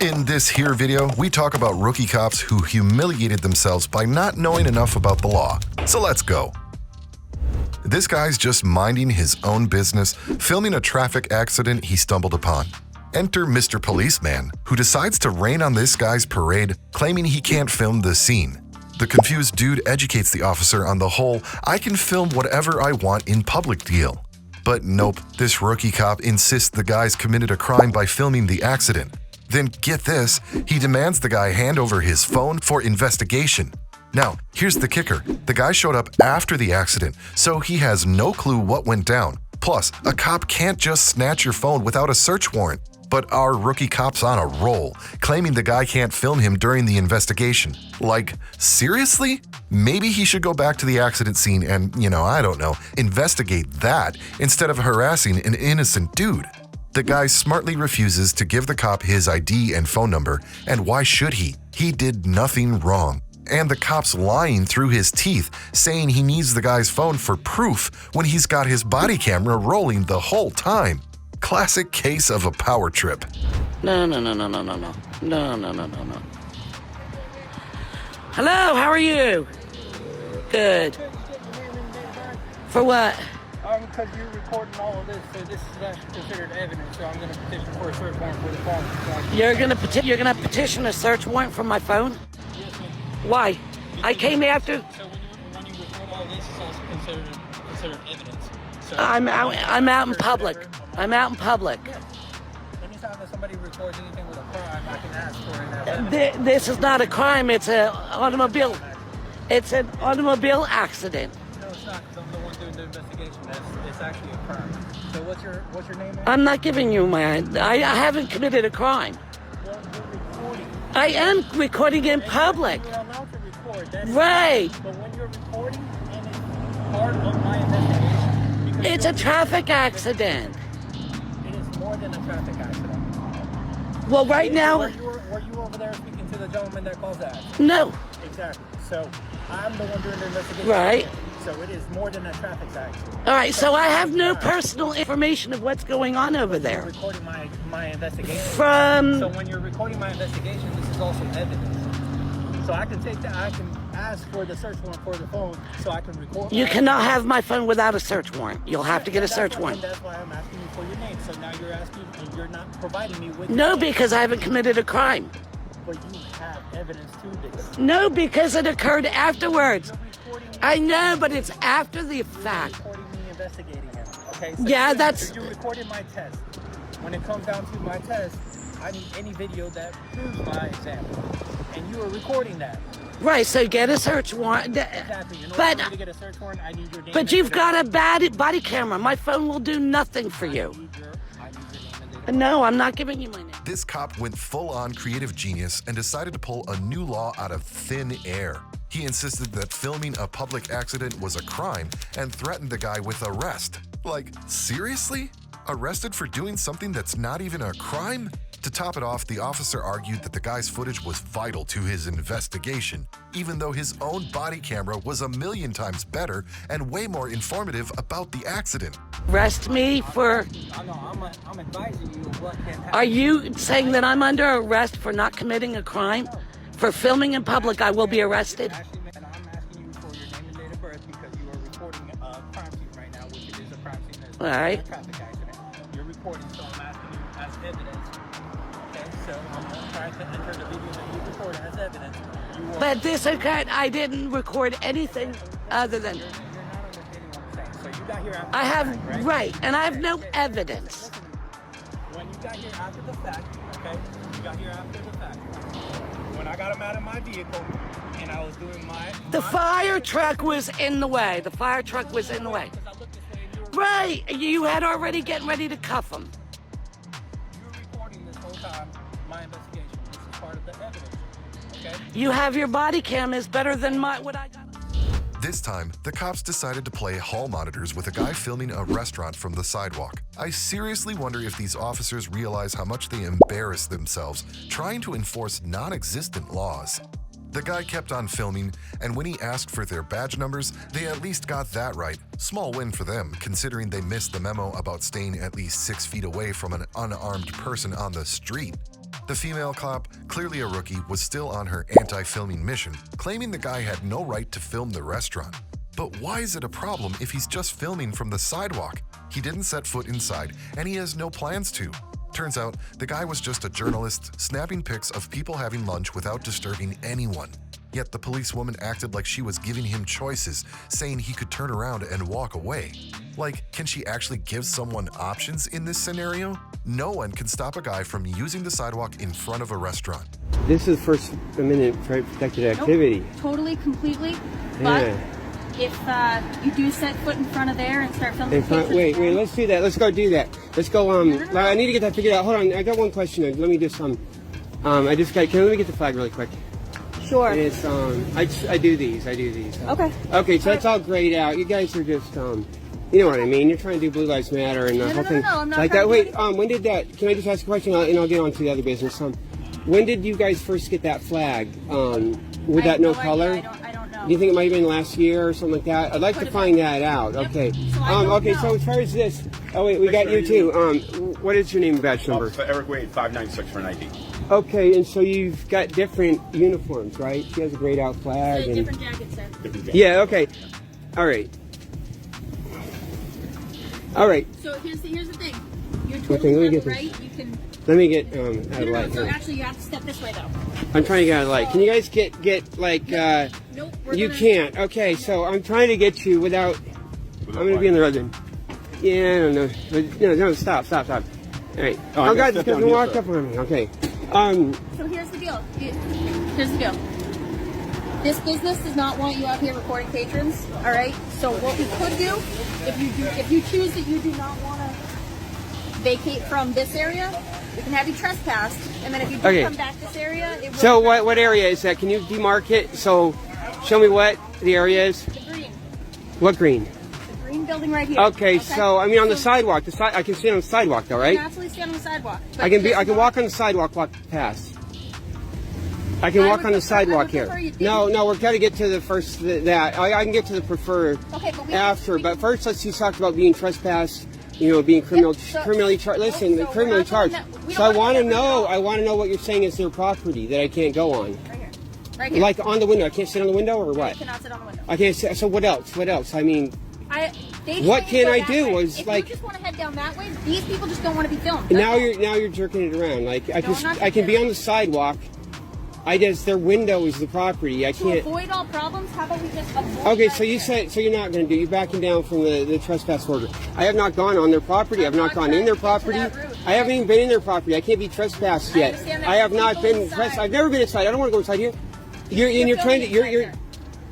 In this here video, we talk about rookie cops who humiliated themselves by not knowing enough about the law. So let's go. This guy's just minding his own business, filming a traffic accident he stumbled upon. Enter Mr. Policeman, who decides to rain on this guy's parade, claiming he can't film the scene. The confused dude educates the officer on the whole "I can film whatever I want in public" deal. But nope, this rookie cop insists the guy's committed a crime by filming the accident. Then get this, he demands the guy hand over his phone for investigation. Now, here's the kicker. The guy showed up after the accident, so he has no clue what went down. Plus, a cop can't just snatch your phone without a search warrant. But our rookie cop's on a roll, claiming the guy can't film him during the investigation. Like, seriously? Maybe he should go back to the accident scene and, I don't know, investigate that instead of harassing an innocent dude. The guy smartly refuses to give the cop his ID and phone number, and why should he? He did nothing wrong. And the cop's lying through his teeth, saying he needs the guy's phone for proof when he's got his body camera rolling the whole time. Classic case of a power trip. No. Hello, how are you? Good. For what? Because you're recording all of this, so this is actually considered evidence, so I'm going to petition for a search warrant for the phone. You're gonna petition a search warrant for my phone? Yes, ma'am. Why? I came after... So when you record all this, it's also considered evidence. So I'm out in public. I'm out in public. Yeah. Anytime that somebody records anything with a crime, I can ask for it as evidence. This is not a crime, it's an automobile. It's an automobile accident. No, it's not, because I'm the one doing the investigation. It's actually a crime. So what's your name, ma'am? I'm not giving you my... I haven't committed a crime. Well, you're recording. I am recording in public. You're allowed to record. That's Right. But when you're recording, and it's part of my investigation... because It's a you're- traffic accident. It is more than a traffic accident. Well, right now... Were you over there speaking to the gentleman that caused that? No. Exactly. So I'm the one doing the investigation. Right. So it is more than a traffic accident. All right, so I have no personal information of what's going on over You're there. recording my investigation. From... So when you're recording my investigation, this is also evidence. So I can take that. I can ask for the search warrant for the phone, so I can record. You cannot have my phone without a search warrant. You'll have to get a search warrant. That's why I'm asking you for your name. So now you're asking, and you're not providing me with. No, your name. because I haven't committed a crime. But you have evidence to this. No, because it occurred afterwards. You're recording me. I know, but it's after the fact. You're recording me investigating it. Okay. So Yeah, that's- So you recorded my test. When it comes down to my test, I need any video that proves my example, and you are recording that. Right, so get a search warrant. Exactly. In order But for me to get a search warrant, I need your name. but you've got a bad body camera. My phone will do nothing for you. I need your name and date. No, I'm not giving you my name. This cop went full-on creative genius and decided to pull a new law out of thin air. He insisted that filming a public accident was a crime and threatened the guy with arrest. Like, seriously? Arrested for doing something that's not even a crime? To top it off, the officer argued that the guy's footage was vital to his investigation, even though his own body camera was a million times better and way more informative about the accident. Arrest me for... I'm advising you of what can happen. Are you saying that I'm under arrest for not committing a crime? For filming in public, I will be arrested? Actually, man, I'm asking you for your name and date of birth because you are recording a crime scene right now, which it is a crime scene. It's All right. a traffic accident. You're recording, so I'm asking you as evidence. Okay, so I'm trying to enter the video that you record as evidence. You are, But this occurred, I didn't record anything other than... you're not understanding what I'm saying. So you got here after I the have, fact, right, and I have no evidence. Listen to me. When you got here after the fact, okay? You got here after the fact. When I got him out of my vehicle and I was doing The fire truck was in the way. The fire truck was in the way. because I looked this way and you were Right, you had already getting ready to cuff him. recording this whole time my investigation. This is part of the evidence. Okay? You have your body cam is better than what I got. This time, the cops decided to play hall monitors with a guy filming a restaurant from the sidewalk. I seriously wonder if these officers realize how much they embarrass themselves trying to enforce non-existent laws. The guy kept on filming, and when he asked for their badge numbers, they at least got that right. Small win for them, considering they missed the memo about staying at least 6 feet away from an unarmed person on the street. The female cop, clearly a rookie, was still on her anti-filming mission, claiming the guy had no right to film the restaurant. But why is it a problem if he's just filming from the sidewalk? He didn't set foot inside, and he has no plans to. Turns out, the guy was just a journalist snapping pics of people having lunch without disturbing anyone. Yet the policewoman acted like she was giving him choices, saying he could turn around and walk away. Like, can she actually give someone options in this scenario? No one can stop a guy from using the sidewalk in front of a restaurant. This is First Amendment protected activity. Nope, totally, completely. But if you do set foot in front of there and start filming Wait, let's do that. Let's go do that. Let's go, No. I need to get that figured out. Hold on, I got one question. Let me just, let me get the flag really quick. Sure. It's, I do these. Okay. Okay, so that's all grayed out. You guys are just, you know what I mean. You're trying to do Blue Lives Matter and the whole thing. No, I'm not like trying that. to do Wait, when did that, can I just ask a question and I'll get on to the other business? When did you guys first get that flag? With that no color? I don't know. Do you think it might have been last year or something like that? I'd like to find that out. Yep. Okay. So I don't okay, know. so as far as this, oh wait, we got you too. What is your name and badge number? Eric Wade, 596 for an ID. Okay, and so you've got different uniforms, right? She has a grayed out flag. And Different jackets, sir. yeah, okay. All right. All right. So here's the thing. You're Okay, let totally me on the get this. right. You can. Let me get out of No, light so here. actually, you have to step this way though. I'm trying to get out of light. Can you guys get like, Nope. you can't. Okay, so I'm trying to get you without, I'm going to be in the road then. Yeah, I don't know. But, no, stop. All right. Oh, God, it's going to walk up on me. Okay. So here's the deal. Here's the deal. This business does not want you out here recording patrons. All right. So what we could do, if you choose that you do not want to vacate from this area, we can have you trespassed, and then if you do come back this area, it will. So what area is that? Can you demarc it? So show me what the area is. The green. What green? The green building right here. Okay, so I mean on the sidewalk. I can stand on the sidewalk though, You right? can absolutely stand on the sidewalk. I can walk on the sidewalk, walk past. I can walk on the sidewalk here. No, we're got to get to the first I can get to the preferred after, but first let's just talk about being trespassed. You know, being criminally charged. Listen, criminally charged. So I want to know what you're saying is their property that I can't go on. Right here. Like on the window. I can't sit on the window or what? You cannot sit on the window. I can't sit. So what else? I mean, What can I do? If you just want to head down that way, these people just don't want to be filmed. now you're jerking it around. Like I can be on the sidewalk. Their window is the property. I can't. To avoid all problems, how about we just avoid Okay, that so you area? said you're not going to do. You're backing down from the trespass order. I have not gone on their property. I've not gone in their property. I haven't even been in their property. I can't be trespassed yet. understand that. I have not Go been. inside. I've never been inside. I don't want to go inside here. You're trying to. You're.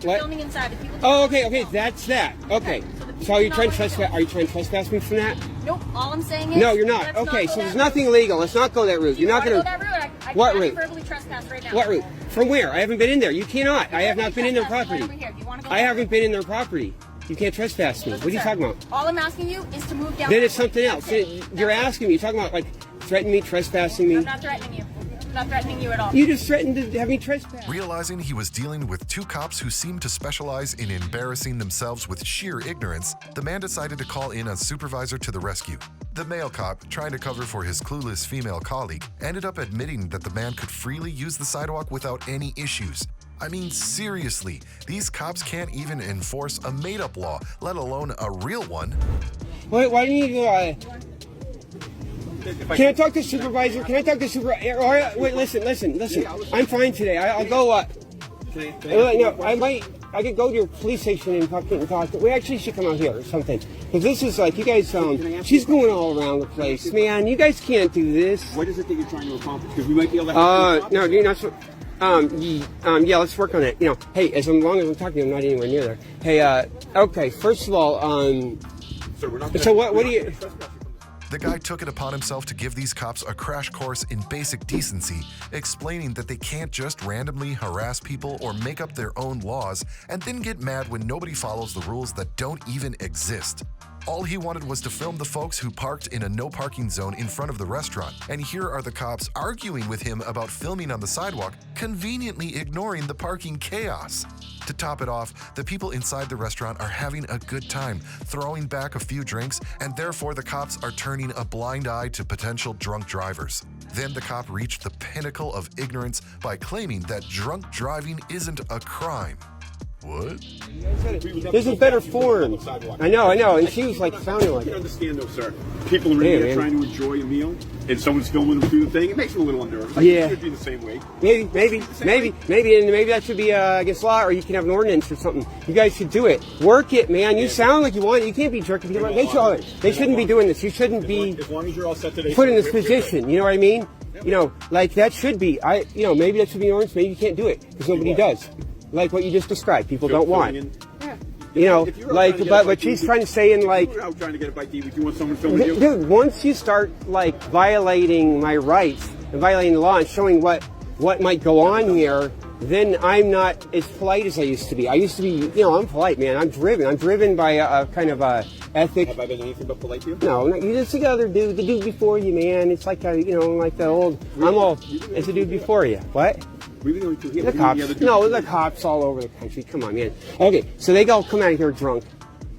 What? Filming inside. The people Oh, okay. That's that. Okay. So are you trying to trespass? Are you trying to trespass me from that? Nope. All I'm saying is. No, you're not. let's Okay, go so that there's route. nothing legal. Let's not go that route. You're not going going to go that route. I What can route? verbally trespass right now. What route? From where? I haven't been in there. You cannot. I have not been in their property. Right over here. Do you want to go I haven't been in their property. You can't trespass me. What are you talking about? All I'm asking you is to move down. Then that it's way. something else. That's it. You're asking me. You're talking about like threatening me, trespassing me. I'm not threatening you. I'm not threatening you at all. You just threatened to have me trespass. Realizing he was dealing with two cops who seemed to specialize in embarrassing themselves with sheer ignorance, the man decided to call in a supervisor to the rescue. The male cop, trying to cover for his clueless female colleague, ended up admitting that the man could freely use the sidewalk without any issues. I mean, seriously, these cops can't even enforce a made-up law, let alone a real one. Wait, why do you need Can I talk to supervisor? Can I talk to supervisor? Wait, listen. I'm fine today. I'll go up. No, I could go to your police station and talk. We actually should come out here or something. Because this is like, you guys, she's going all around the place. Man, you guys can't do this. What is it that you're trying to accomplish? Because we might be able to No, you're not so... yeah, let's work on it. You know, hey, as long as I'm talking, I'm not anywhere near there. Hey, okay, first of all, so what do you... The guy took it upon himself to give these cops a crash course in basic decency, explaining that they can't just randomly harass people or make up their own laws and then get mad when nobody follows the rules that don't even exist. All he wanted was to film the folks who parked in a no parking zone in front of the restaurant, and here are the cops arguing with him about filming on the sidewalk, conveniently ignoring the parking chaos. To top it off, the people inside the restaurant are having a good time, throwing back a few drinks, and therefore the cops are turning a blind eye to potential drunk drivers. Then the cop reached the pinnacle of ignorance by claiming that drunk driving isn't a crime. What? There's a better form. I know, and she was like sounding like I can it. understand though, sir. People are in there trying to enjoy a meal, and someone's filming them through the thing. It makes them a little unnerving. Yeah. It should be the same way. Maybe that should be against law, or you can have an ordinance or something. You guys should do it. Work it, man. You sound like you want it. You can't be jerking people. They shouldn't be doing this. You shouldn't be As long as you're all set today. put in this position. You know what I mean? You know, like that should be. Maybe that should be an ordinance. Maybe you can't do it because nobody does. Like what you just described, people don't want. You know, like, but she's trying to say in like, You're out trying to get a bite to eat. You want someone filming you? dude, once you start like violating my rights and violating the law and showing what might go on here, then I'm not as polite as I used to be. I used to be, I'm polite, man. I'm driven by a kind of a ethic. Have I been anything but polite to you? No, you just the other dude, the dude before you, man. It's like like the old. It's the dude before you. What? The cops. No, the cops all over the country. Come on, man. Okay, so they all come out of here drunk.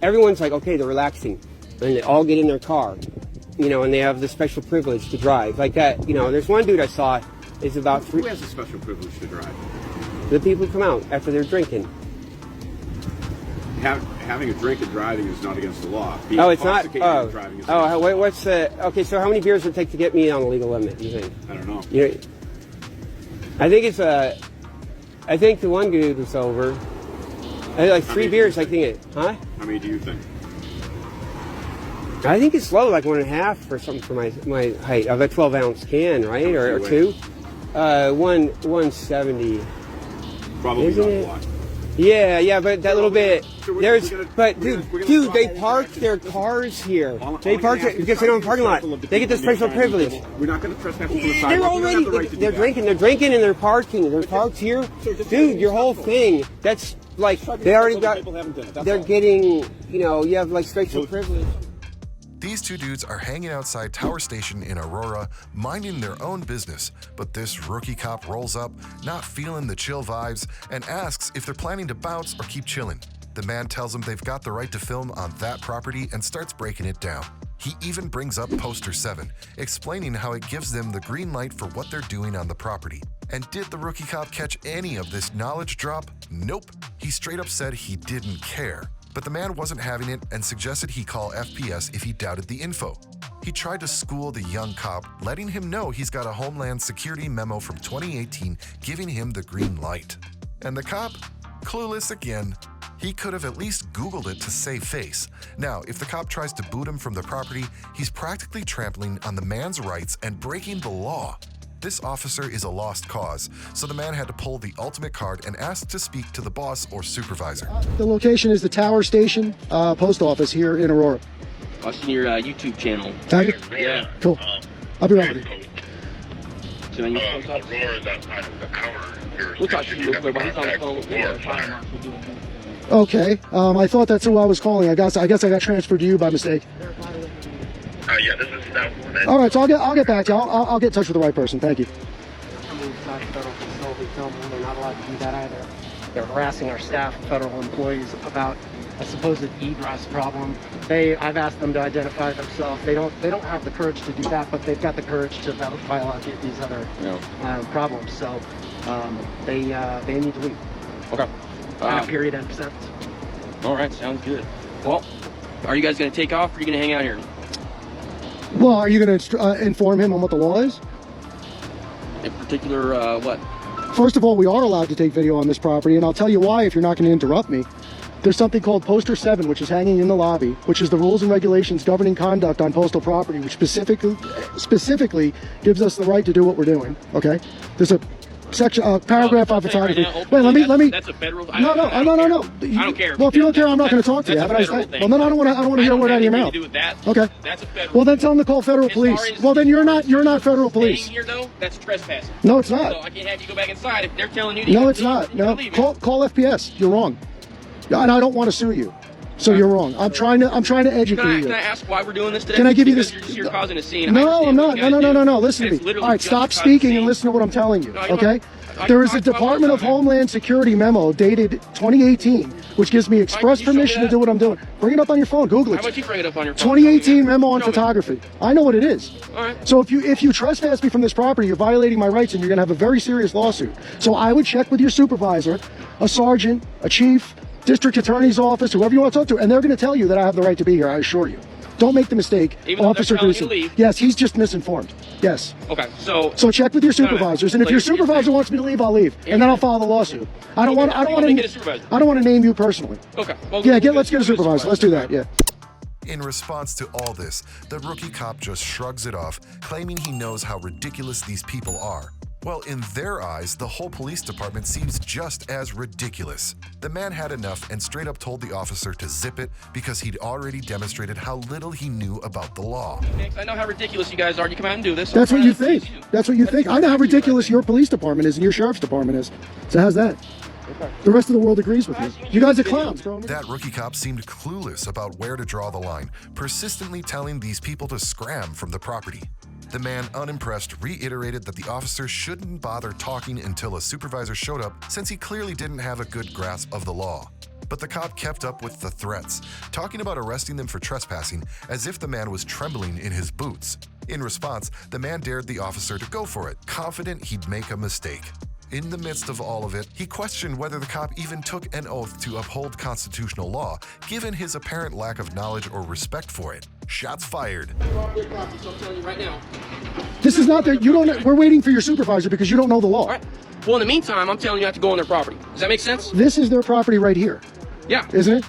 Everyone's like, okay, they're relaxing. And they all get in their car, and they have the special privilege to drive. Like that, there's one dude I saw is about Who has a special privilege to drive? The people who come out after they're drinking. Having a drink and driving is not against the law. It's not? Driving is what's okay, so how many beers would it take to get me on the legal limit, you think? I don't know. I think the one dude was over. Like 3 beers, I think huh? How many do you think? I think it's low, like 1.5 or something for my height of a 12-ounce can, right? Or 2? 170. Probably Isn't not it? a lot. Yeah, but that little bit. So Dude, they park their cars here. They park it because they don't have a parking lot. They get the special privilege. We're not going to trespass into the sidewalk. They're drinking and they're parking. They're parked here. Dude, your whole thing, that's like, they already got, they're getting, you have like special privilege. These two dudes are hanging outside Tower Station in Aurora, minding their own business, but this rookie cop rolls up, not feeling the chill vibes, and asks if they're planning to bounce or keep chilling. The man tells them they've got the right to film on that property and starts breaking it down. He even brings up Poster 7, explaining how it gives them the green light for what they're doing on the property. And did the rookie cop catch any of this knowledge drop? Nope. He straight up said he didn't care. But the man wasn't having it and suggested he call FPS if he doubted the info. He tried to school the young cop, letting him know he's got a Homeland Security memo from 2018 giving him the green light. And the cop? Clueless again. He could have at least Googled it to save face. Now, if the cop tries to boot him from the property, he's practically trampling on the man's rights and breaking the law. This officer is a lost cause, so the man had to pull the ultimate card and ask to speak to the boss or supervisor. The location is the Tower Station post office here in Aurora. Watching your YouTube channel. Yeah. Cool. I'll be right with you. So when you post office? Aurora's outside of the tower. We'll talk to you real quick, but he's on the phone with me. Okay. I thought that's who I was calling. I guess I got transferred to you by mistake. Yeah, this is that one. All right, so I'll get back to you. I'll get in touch with the right person. Thank you. They're not allowed to do that either. They're harassing our staff, federal employees, about a supposed egress problem. I've asked them to identify themselves. They don't have the courage to do that, but they've got the courage to violate these other problems. So they need to leave. Okay. Period. End of sentence. All right, sounds good. Well, are you guys going to take off, or are you going to hang out here? Well, are you going to inform him on what the law is? In particular, what? First of all, we are allowed to take video on this property, and I'll tell you why if you're not going to interrupt me. There's something called Poster 7, which is hanging in the lobby, which is the rules and regulations governing conduct on postal property, which specifically gives us the right to do what we're doing. Okay? There's a section, paragraph on photography. Wait, let me. That's a federal. No. I don't care. Well, if you don't care, I'm not going to talk to you. That's a federal thing. Well, then I don't want to hear a word out of your mouth. To do with that. Okay. That's a federal. Well, then tell them to call federal police. Well, then you're not federal police. Here though, that's trespassing. No, it's not. So I can't have you go back inside if they're telling you. To No, it's not. No, call FPS. You're wrong. And I don't want to sue you. So you're wrong. I'm trying to educate you. Can I ask why we're doing this today? Can I give you this? You're causing a scene. No, I'm not. No. Listen to me. All right, stop speaking and listen to what I'm telling you. Okay? There is a Department of Homeland Security memo dated 2018, which gives me express permission to do what I'm doing. Bring it up on your phone. Google it. How about you bring it up on your phone? 2018 memo on photography. I know what it is. All right. So if you trespass me from this property, you're violating my rights, and you're going to have a very serious lawsuit. So I would check with your supervisor, a sergeant, a chief, district attorney's office, whoever you want to talk to, and they're going to tell you that I have the right to be here. I assure you. Don't make the mistake, Even Officer though they're telling you Gleason. to leave. Yes, he's just misinformed. Yes. Okay, so Check with your supervisors, and if your supervisor wants me to leave, I'll leave, and then I'll file the lawsuit. I don't want to name you personally. Okay. Well, Yeah, let's get a supervisor. Let's do that. Yeah. In response to all this, the rookie cop just shrugs it off, claiming he knows how ridiculous these people are. Well, in their eyes, the whole police department seems just as ridiculous. The man had enough and straight up told the officer to zip it because he'd already demonstrated how little he knew about the law. I know how ridiculous you guys are. You come out and do this. That's what you think. That's what you think. I know how ridiculous your police department is and your sheriff's department is. So how's that? The rest of the world agrees with you. You guys are clowns, bro. That rookie cop seemed clueless about where to draw the line, persistently telling these people to scram from the property. The man, unimpressed, reiterated that the officer shouldn't bother talking until a supervisor showed up, since he clearly didn't have a good grasp of the law. But the cop kept up with the threats, talking about arresting them for trespassing as if the man was trembling in his boots. In response, the man dared the officer to go for it, confident he'd make a mistake. In the midst of all of it, he questioned whether the cop even took an oath to uphold constitutional law, given his apparent lack of knowledge or respect for it. Shots fired. Right now. This is not that you don't. We're waiting for your supervisor because you don't know the law. All right. Well, in the meantime, I'm telling you not to go on their property. Does that make sense? This is their property right here. Yeah. Isn't it?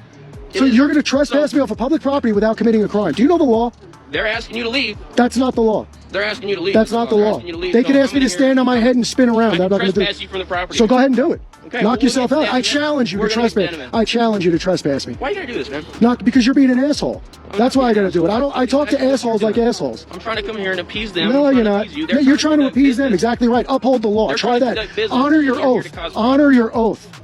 So you're going to trespass me off of public property without committing a crime. Do you know the law? They're asking you to leave. That's not the law. They're asking you to leave. That's not the law. They could ask me to stand on my head and spin around. I'm not going to do it. You from the property. So go ahead and do it. Okay, Knock yourself out. I challenge you to trespass. I challenge you to trespass me. Why are you gonna do this, man? Not because you're being an asshole. That's why I gotta do it. I talk to assholes like assholes. I'm trying to come here and appease them. No, you're not. You're trying to appease them. Exactly right. Uphold the law. Try that. Honor your oath. Honor your oath.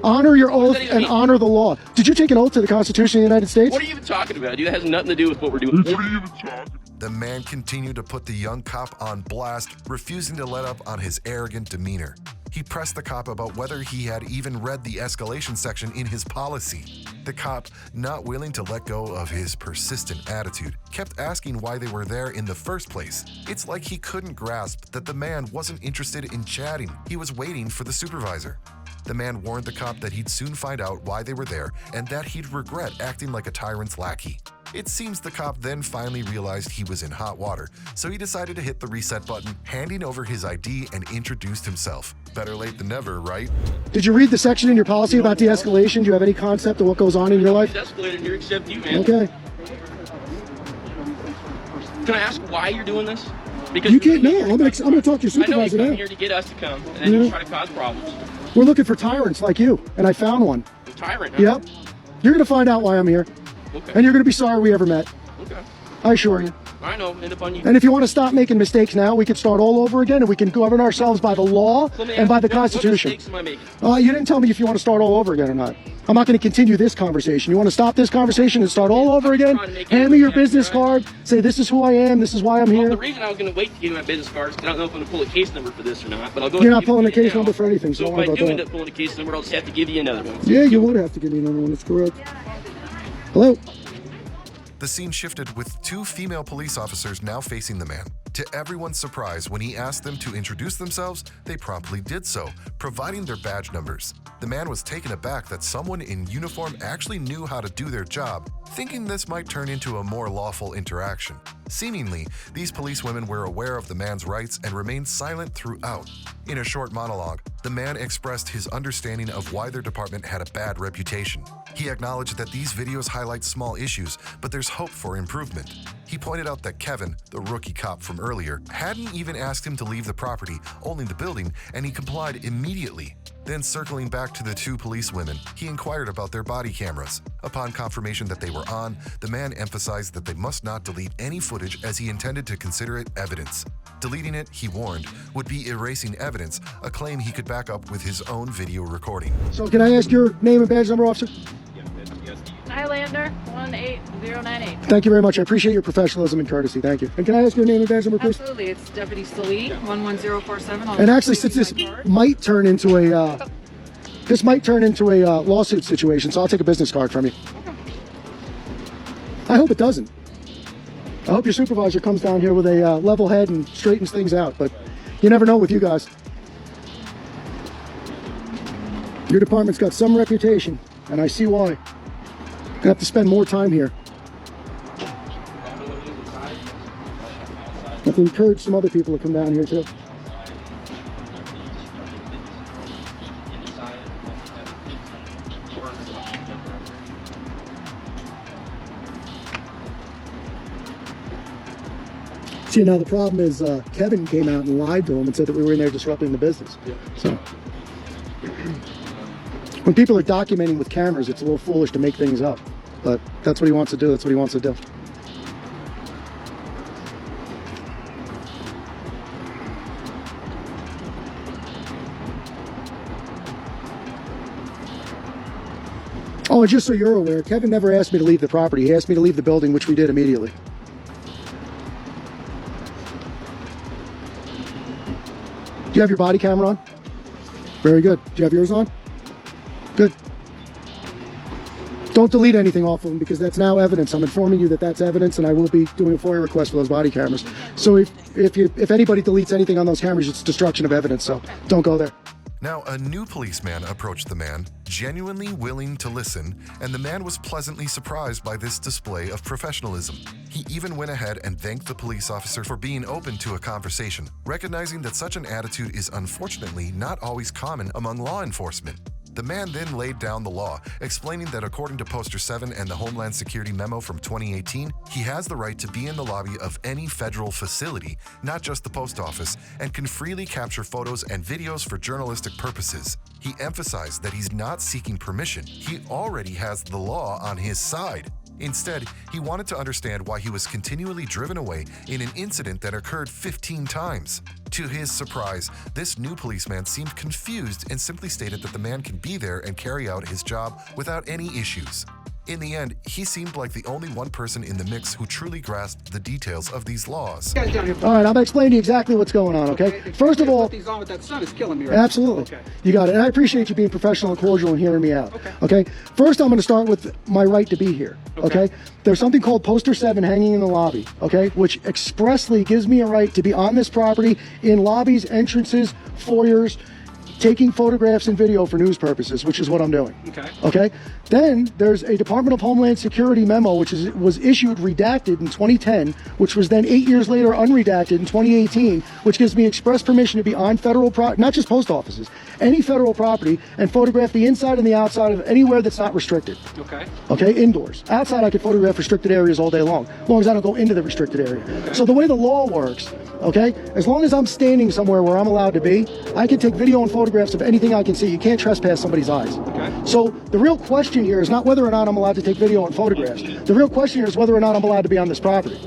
Honor your oath and honor the law. Did you take an oath to the Constitution of the United States? What are you even talking about, dude? That has nothing to do with what we're doing. What are you even talking about? The man continued to put the young cop on blast, refusing to let up on his arrogant demeanor. He pressed the cop about whether he had even read the escalation section in his policy. The cop, not willing to let go of his persistent attitude, kept asking why they were there in the first place. It's like he couldn't grasp that the man wasn't interested in chatting. He was waiting for the supervisor. The man warned the cop that he'd soon find out why they were there and that he'd regret acting like a tyrant's lackey. It seems the cop then finally realized he was in hot water, so he decided to hit the reset button, handing over his ID and introduced himself. Better late than never, right? Did you read the section in your policy about de-escalation? Do you have any concept of what goes on in your life? Escalated here except you, man. Okay. Can I ask why you're doing this? Because you can't. No, I'm gonna talk to your supervisor now. I know you now. come here to get us to come, and then you try to cause problems. We're looking for tyrants like you, and I found one. A tyrant, huh? Yep. You're gonna find out why I'm here. Okay. And you're gonna be sorry we ever met. Okay. I assure you. I know, end up on you. And if you want to stop making mistakes now, we can start all over again, and we can govern ourselves by the law and by the Constitution. What mistakes am I making? You didn't tell me if you want to start all over again or not. I'm not going to continue this conversation. You want to stop this conversation and start all over again? Hand me your business card. Say, this is who I am. This is why I'm here. The reason I was going to wait to give you my business card is because I don't know if I'm going to pull a case number for this or not. But I'll go. You're not pulling a case number for anything, so if don't worry I about do that. end up pulling a case number, I'll just have to give you another one. Yeah, you would have to give me another one. That's correct. Hello? The scene shifted with two female police officers now facing the man. To everyone's surprise, when he asked them to introduce themselves, they promptly did so, providing their badge numbers. The man was taken aback that someone in uniform actually knew how to do their job, thinking this might turn into a more lawful interaction. Seemingly, these policewomen were aware of the man's rights and remained silent throughout. In a short monologue, the man expressed his understanding of why their department had a bad reputation. He acknowledged that these videos highlight small issues, but there's hope for improvement. He pointed out that Kevin, the rookie cop from earlier, hadn't even asked him to leave the property, only the building, and he complied immediately. Then circling back to the two policewomen, he inquired about their body cameras. Upon confirmation that they were on, the man emphasized that they must not delete any footage as he intended to consider it evidence. Deleting it, he warned, would be erasing evidence, a claim he could back up with his own video recording. So can I ask your name and badge number, officer? Hi, Lance. Highlander 18098. Thank you very much. I appreciate your professionalism and courtesy. Thank you. And can I ask your name and badge number, please? Absolutely. It's Deputy Salee 11047. And actually, since this might turn into a lawsuit situation, so I'll take a business card from you. I hope it doesn't. I hope your supervisor comes down here with a level head and straightens things out, but you never know with you guys. Your department's got some reputation, and I see why. I have to spend more time here. I have to encourage some other people to come down here too. See, now the problem is Kevin came out and lied to him and said that we were in there disrupting the business. Yeah. So when people are documenting with cameras, it's a little foolish to make things up. But that's what he wants to do. That's what he wants to do. Oh, and just so you're aware, Kevin never asked me to leave the property. He asked me to leave the building, which we did immediately. Do you have your body camera on? Very good. Do you have yours on? Good. Don't delete anything off of them because that's now evidence. I'm informing you that that's evidence, and I will be doing a FOIA request for those body cameras. So if anybody deletes anything on those cameras, it's destruction of evidence, so don't go there. Now, a new policeman approached the man, genuinely willing to listen, and the man was pleasantly surprised by this display of professionalism. He even went ahead and thanked the police officer for being open to a conversation, recognizing that such an attitude is unfortunately not always common among law enforcement. The man then laid down the law, explaining that according to Poster 7 and the Homeland Security memo from 2018, he has the right to be in the lobby of any federal facility, not just the post office, and can freely capture photos and videos for journalistic purposes. He emphasized that he's not seeking permission. He already has the law on his side. Instead, he wanted to understand why he was continually driven away in an incident that occurred 15 times. To his surprise, this new policeman seemed confused and simply stated that the man can be there and carry out his job without any issues. In the end, he seemed like the only one person in the mix who truly grasped the details of these laws. All right, I'm going to explain to you exactly what's going on, okay? First of all, Something's on with that sun is killing me right absolutely. now. Okay. You got it. And I appreciate you being professional and cordial and hearing me out. Okay? First, I'm going to start with my right to be here, okay? There's something called Poster 7 hanging in the lobby, okay? Which expressly gives me a right to be on this property in lobbies, entrances, foyers, taking photographs and video for news purposes, which is what I'm doing. Okay? Then there's a Department of Homeland Security memo, which was issued redacted in 2010, which was then 8 years later unredacted in 2018, which gives me express permission to be on federal property, not just post offices, any federal property, and photograph the inside and the outside of anywhere that's not restricted. Okay, indoors. Outside, I can photograph restricted areas all day long, as long as I don't go into the restricted area. So the way the law works, okay, as long as I'm standing somewhere where I'm allowed to be, I can take video and photographs of anything I can see. You can't trespass somebody's eyes. So the real question here is not whether or not I'm allowed to take video and photographs. The real question here is whether or not I'm allowed to be on this property.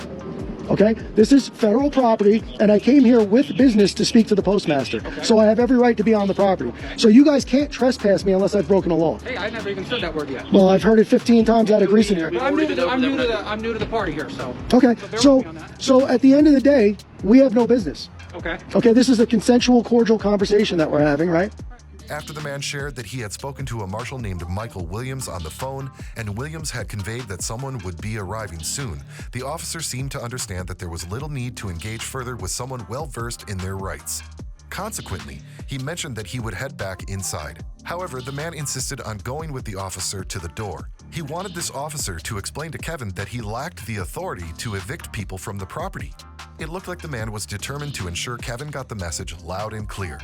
Okay? This is federal property, and I came here with business to speak to the postmaster. So I have every right to be on the property. So you guys can't trespass me unless I've broken a law. Hey, I never even said that word yet. Well, I've heard it 15 times out of grease in here. I'm new to the party here, so. Okay, so at the end of the day, we have no business. Okay, this is a consensual, cordial conversation that we're having, right? After the man shared that he had spoken to a marshal named Michael Williams on the phone, and Williams had conveyed that someone would be arriving soon, the officer seemed to understand that there was little need to engage further with someone well-versed in their rights. Consequently, he mentioned that he would head back inside. However, the man insisted on going with the officer to the door. He wanted this officer to explain to Kevin that he lacked the authority to evict people from the property. It looked like the man was determined to ensure Kevin got the message loud and clear.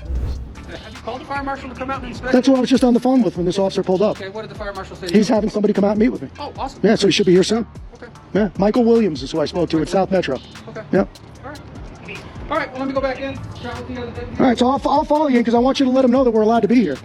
Have you called the fire marshal to come out and inspect? That's what I was just on the phone with when this officer pulled up. Okay, what did the fire marshal say? He's having somebody come out and meet with me. Oh, awesome. Yeah, so he should be here soon. Okay. Yeah, Michael Williams is who I spoke to at South Metro. Okay. Yep. All right, well, let me go back in. Chat with the other deputy. All right, so I'll follow you because I want you to let them know that we're allowed to be here.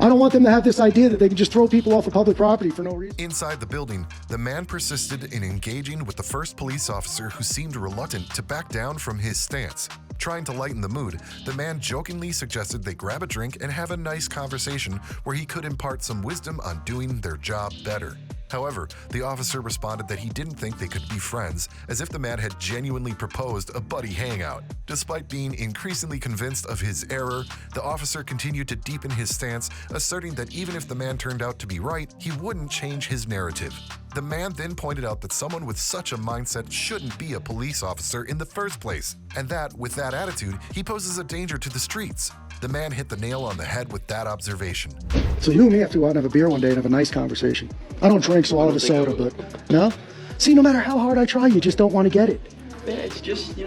I don't want them to have this idea that they can just throw people off of public property for no reason. Inside the building, the man persisted in engaging with the first police officer who seemed reluctant to back down from his stance. Trying to lighten the mood, the man jokingly suggested they grab a drink and have a nice conversation where he could impart some wisdom on doing their job better. However, the officer responded that he didn't think they could be friends, as if the man had genuinely proposed a buddy hangout. Despite being increasingly convinced of his error, the officer continued to deepen his stance, asserting that even if the man turned out to be right, he wouldn't change his narrative. The man then pointed out that someone with such a mindset shouldn't be a police officer in the first place, and that, with that attitude, he poses a danger to the streets. The man hit the nail on the head with that observation. So you and me have to go out and have a beer one day and have a nice conversation. I don't drink, so I'll have a soda, but no? See, no matter how hard I try, you just don't want to get it. Yeah, it's just,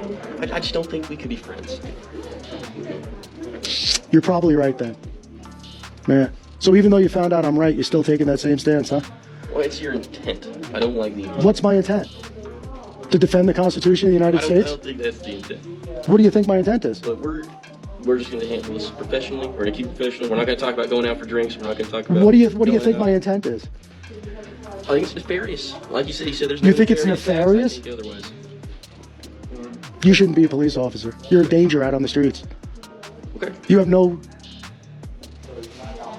I just don't think we could be friends. You're probably right then. Yeah. So even though you found out I'm right, you're still taking that same stance, huh? Well, it's your intent. I don't like the intent. What's my intent? To defend the Constitution of the United States? I don't think that's the intent. What do you think my intent is? But we're just going to handle this professionally. We're going to keep it professional. We're not going to talk about going out for drinks. We're not going to talk about... What do you think my intent is? I think it's nefarious. Like you said, he said there's no... You think it's nefarious? I think otherwise. You shouldn't be a police officer. You're a danger out on the streets. Okay. You have no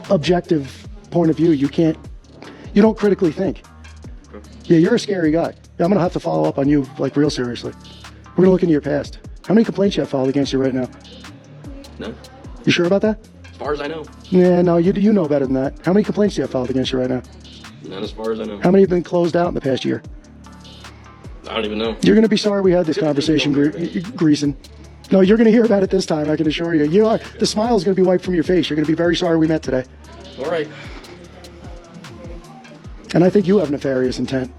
objective point of view. You don't critically think. Okay. Yeah, you're a scary guy. I'm going to have to follow up on you, like, real seriously. We're going to look into your past. How many complaints you have filed against you right now? None. You sure about that? As far as I know. Yeah, no, you know better than that. How many complaints do you have filed against you right now? None as far as I know. How many have been closed out in the past year? I don't even know. You're going to be sorry we had this conversation, Greason. No, you're going to hear about it this time, I can assure you. You are. The smile is going to be wiped from your face. You're going to be very sorry we met today. All right. And I think you have nefarious intent.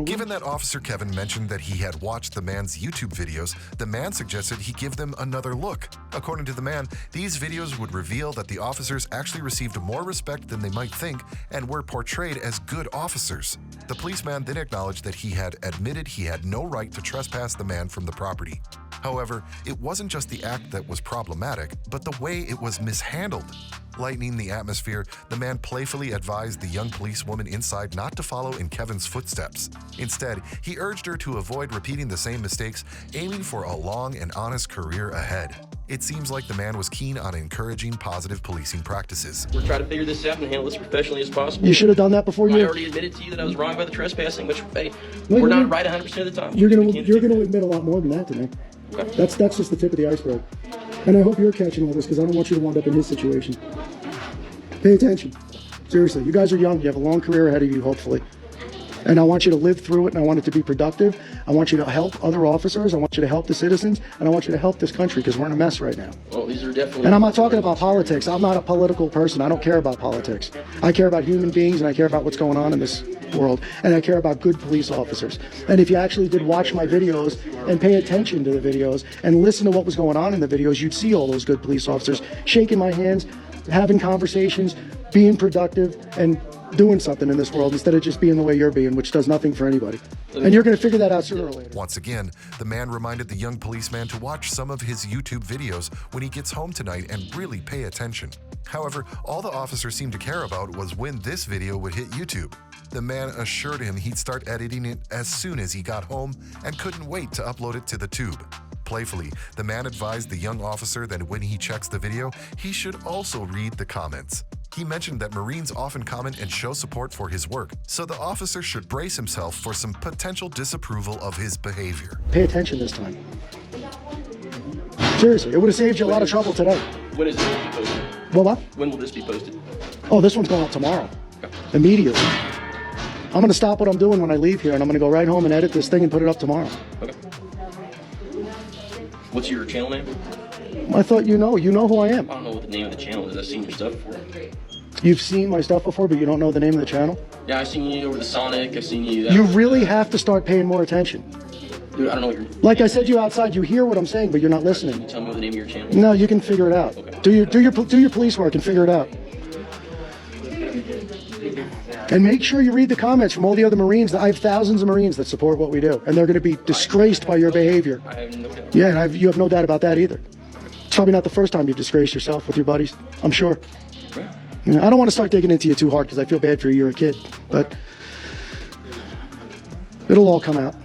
Given that Officer Kevin mentioned that he had watched the man's YouTube videos, the man suggested he give them another look. According to the man, these videos would reveal that the officers actually received more respect than they might think and were portrayed as good officers. The policeman then acknowledged that he had admitted he had no right to trespass the man from the property. However, it wasn't just the act that was problematic, but the way it was mishandled. Lightening the atmosphere, the man playfully advised the young policewoman inside not to follow in Kevin's footsteps. Instead, he urged her to avoid repeating the same mistakes, aiming for a long and honest career ahead. It seems like the man was keen on encouraging positive policing practices. We're trying to figure this out and handle this professionally as possible. You should have done that before you... I already admitted to you that I was wrong by the trespassing, which, hey, we're not right 100% of the time. You're going to admit a lot more than that to me. Okay. That's just the tip of the iceberg. And I hope you're catching all this, because I don't want you to wind up in his situation. Pay attention. Seriously, you guys are young. You have a long career ahead of you, hopefully. And I want you to live through it, and I want it to be productive. I want you to help other officers. I want you to help the citizens, and I want you to help this country, because we're in a mess right now. Well, these are definitely... And I'm not talking about politics. I'm not a political person. I don't care about politics. I care about human beings, and I care about what's going on in this world, and I care about good police officers. And if you actually did watch my videos and pay attention to the videos and listen to what was going on in the videos, you'd see all those good police officers shaking my hands, having conversations, being productive, and doing something in this world instead of just being the way you're being, which does nothing for anybody. And you're going to figure that out sooner or later. Once again, the man reminded the young policeman to watch some of his YouTube videos when he gets home tonight and really pay attention. However, all the officer seemed to care about was when this video would hit YouTube. The man assured him he'd start editing it as soon as he got home and couldn't wait to upload it to the tube. Playfully, the man advised the young officer that when he checks the video, he should also read the comments. He mentioned that Marines often comment and show support for his work, so the officer should brace himself for some potential disapproval of his behavior. Pay attention this time. Seriously, it would have saved you a lot of trouble today. When is this be posted? Well, what? When will this be posted? Oh, this one's going out tomorrow. Okay. Immediately. I'm going to stop what I'm doing when I leave here, and I'm going to go right home and edit this thing and put it up tomorrow. Okay. What's your channel name? I thought you know who I am. I don't know what the name of the channel is. I've seen your stuff before. You've seen my stuff before, but you don't know the name of the channel? Yeah, I've seen you over the Sonic. I've seen you... You really have to start paying more attention. Dude, I don't know what you're... Like I said to you outside, you hear what I'm saying, but you're not listening. Can you tell me what the name of your channel is? No, you can figure it out. Okay. Do your police work and figure it out. And make sure you read the comments from all the other Marines. I have thousands of Marines that support what we do, and they're going to be disgraced by your behavior. I have no doubt. Yeah, and you have no doubt about that either. It's probably not the first time you've disgraced yourself with your buddies, I'm sure. Right. You know, I don't want to start digging into you too hard because I feel bad for you. You're a kid, but it'll all come out.